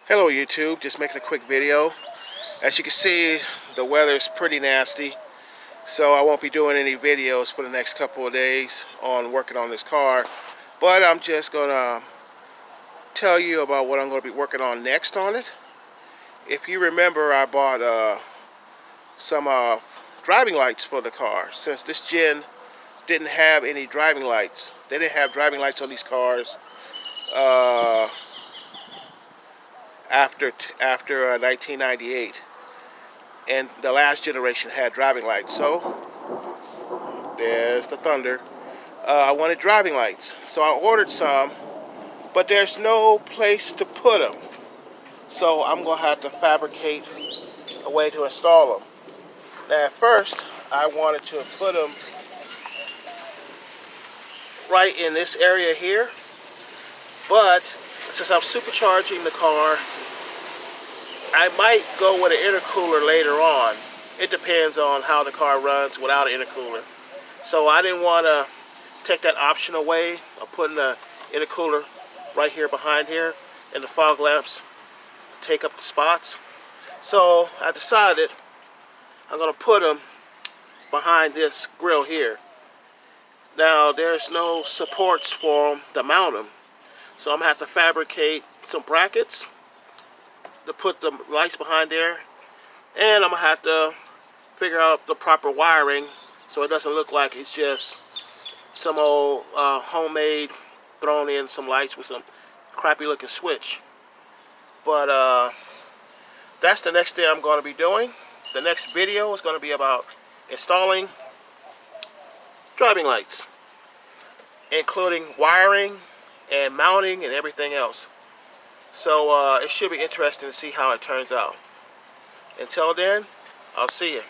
Hello YouTube, just making a quick video. As you can see, the weather is pretty nasty, so I won't be doing any videos for the next couple of days on working on this car, but I'm just gonna tell you about what I'm going to be working on next on it. If you remember, I bought some driving lights for the car. Since this gen didn't have any driving lights, they didn't have driving lights on these cars after 1998, and the last generation had driving lights. So there's the thunder. I wanted driving lights, so I ordered some, but there's no place to put them. So I'm gonna have to fabricate a way to install them. Now, at first, I wanted to put them right in this area here, but since I'm supercharging the car, I might go with an intercooler later on. It depends on how the car runs without an intercooler. So I didn't want to take that option away of putting the intercooler right here behind here, and the fog lamps take up the spots. So I decided I'm going to put them behind this grill here. Now there's no supports for them to mount them, so I'm going to have to fabricate some brackets to put the lights behind there, and I'm going to have to figure out the proper wiring so it doesn't look like it's just some old homemade thrown in some lights with some crappy looking switch. But that's the next thing I'm going to be doing. The next video is going to be about installing driving lights, including wiring and mounting and everything else. So it should be interesting to see how it turns out. Until then, I'll see you.